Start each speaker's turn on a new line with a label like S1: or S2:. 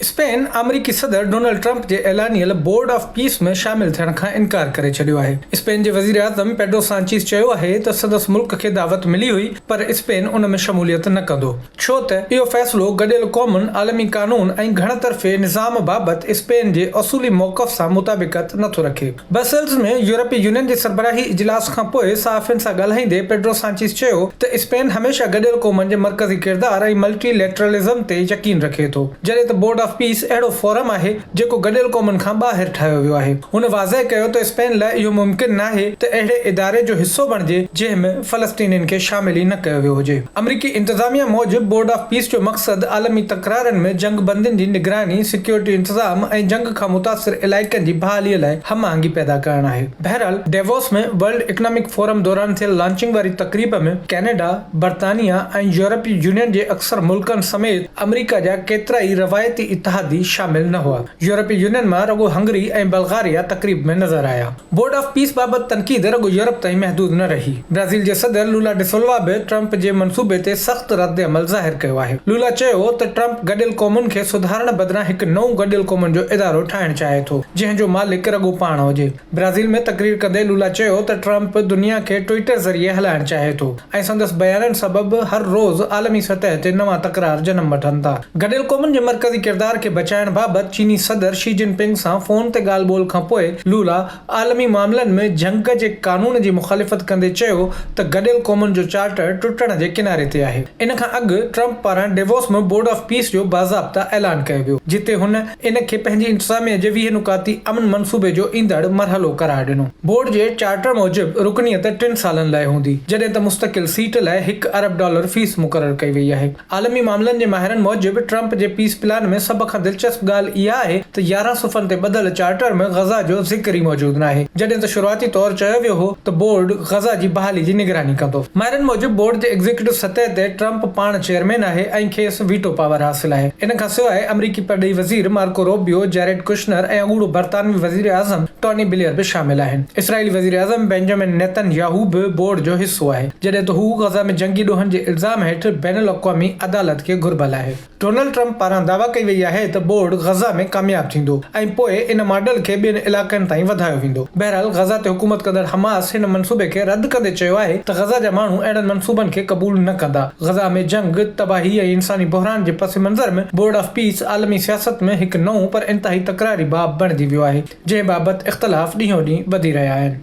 S1: Spain अमरीकी सदर Donald Trump जे ऐलानियल बोर्ड ऑफ पीस में शामिल थियण खां इनकार करे छॾियो आहे। स्पेन जे वज़ीर आज़म पेड्रो सांचेज़ चयो आहे त संदसि मुल्क खे दावत मिली हुई, पर स्पेन उन में शमूलियत न कंदो, छो त इहो फ़ैसिलो गॾियल क़ौमुनि, आलमी क़ानून ऐं घणतरफ़े निज़ाम बाबति स्पेन जे असूली मौक़िफ़ सां मुताबिक़त नथो रखे। ब्रसेल्स में यूरोपीय यूनियन जे सरबराही इजलास खां पोइ सहाफ़ियुनि सां ॻाल्हाईंदे पेड्रो सांचेज़ चयो त स्पेन हमेशह गॾियल क़ौमुनि जे मर्कज़ी किरदार ऐं मल्टीलेटरलिज़म ते यकीन रखे थो, जॾहिं त बोर्ड ऑफ पीस अहिड़ो फोरम आहे जेको गॾियल क़ौमुनि खां ॿाहिरि ठाहियो वियो आहे। हुन वाज़ह कयो त स्पेन लाइ इहो मुमकिन नाहे त अहिड़े इदारे जो हिसो बणिजे जंहिं में फ़लस्तीनियुनि खे शामिल ई न कयो वियो हुजे। अमरीकी इंतज़ामिया मूजिबि बोर्ड ऑफ पीस जो मक़सदु आलमी तकरारनि में जंग बंदियुनि जी निगरानी, सिक्योरिटी इंतज़ाम ऐं जंग खां मुतासिर इलाइक़नि जी बहालीअ लाइ हम-आहंगी पैदा करणु आहे। बहरहाल, डेवोस में वर्ल्ड इकोनॉमिक फोरम दौरान थियल लॉन्चिंग वारी तक़रीब में कैनेडा, बर्तानिया ऐं यूरोपीय यूनियन जे अक्सर मुल्कनि समेत अमरीका जा केतिरा ई रवायती इत्तेहादी शामिल न हुआ। यूरोपीय यूनियन मां रुगो हंगरी ऐं बल्गारिया तक़रीब में नज़र आया। बोर्ड ऑफ पीस बाबति तनक़ीद रुगो यूरोप ताईं महदूद न रही। ब्राज़ील जे सदर लूला डी सिल्वा बि ट्रंप जे मंसूबे ते सख़्त रद्द अमल ज़ाहिर कयो आहे। लूला चयो त ट्रंप गॾियल क़ौमुनि खे सुधारण बदिरां हिकु नओं गॾियल क़ौमुनि जो इदारो ठाहिणु चाहे थो, जंहिं जो मालिक रुगो पाण हुजे। ब्राज़ील में तक़रीर कंदे लूला चयो त ट्रंप दुनिया खे ट्विटर ज़रिए हलाइणु चाहे थो ऐं संदसि बयाननि सबबि हर रोज़ आलमी सतह ते नवां तकरार जनम वठनि था। गॾियल क़ौमुनि जे मर्कज़ी किरदार खे बचाइण बाबति चीनी सदर शी जिनपिंग सां फ़ोन ते ॻाल्हि ॿोल खां पोइ लूला आलमी मामलनि में जंग जे क़ानून जी मुख़ालिफ़त कंदे चयो त गॾियल क़ौमुनि जो चार्टर टुटण जे किनारे ते आहे। इन खां अॻु ट्रंप पारां डेवोस में बोर्ड ऑफ पीस जो बाज़ाब्ता ऐलान कयो वियो, जिते हुन इन खे पंहिंजी इंतज़ामिया जे 20 नुकाती अमन मंसूबे जो ईंदड़ मरहलो करार ॾिनो। बोर्ड जे चार्टर मूजिबि रुकनियत 3 सालनि लाइ हूंदी, जॾहिं त मुस्तक़िल सीट लाइ $1 अरब फीस मुक़ररु कई वई आहे। आलमी मामलनि जे माहिरनि मूजिबि ट्रंप जे पीस प्लान में सभ खां दिलचस्प ॻाल्हि इहा आहे त 11 सुफ़्हनि ते ॿधल चार्टर में ग़ज़ा जो ज़िक्र ई मौजूदु नाहे, जॾहिं त शुरूआती तौरु चयो वियो हो त बोर्ड ग़ज़ा जी बहाली जी निगरानी कंदो। माहिरनि मूजिबि बोर्ड जे एग्ज़ीक्यूटिव सतह ते ट्रंप पाण चेयरमैन आहे ऐं खेसि वीटो पावर हासिल आहे। इन खां सवाइ अमरीकी परॾेही वज़ीर मार्को रूबियो, जैरेड कुशनर ऐं अॻूणो बर्तानवी वज़ीर आज़म टोनी ब्लेयर बि शामिल आहिनि। इसराइली वज़ीर आज़म बेंजामिन नेतन्याहू बि बोर्ड जो हिसो आहे, जॾहिं त हू ग़ज़ा में जंगी ॾोहनि जे इल्ज़ाम हेठि बैनुल अक़वामी अदालत खे घुर्बल आहे। डोनाल्ड ट्रंप पारां दावा कई वई आहे त बोर्ड ग़ज़ा में कामयाब थींदो ऐं पोइ इन मॉडल खे ॿियनि इलाइक़नि ताईं वधायो वेंदो। बहरहाल, ग़ज़ा ते हुकूमत कंदड़ हमास हिन मंसूबे खे रद्द कंदे चयो आहे त ग़ज़ा जा माण्हू अहिड़नि मंसूबनि खे क़बूल न कंदा। ग़ज़ा में जंग, तबाही ऐं इंसानी बहिरान जे पस मंज़र में बोर्ड ऑफ पीस आलमी सियासत में हिकु नओं पर इंतहाई तकरारी बाब बणिजी वियो आहे, जंहिं बाबति इख़्तिलाफ़ ॾींहों ॾींहुं वधी रहिया आहिनि।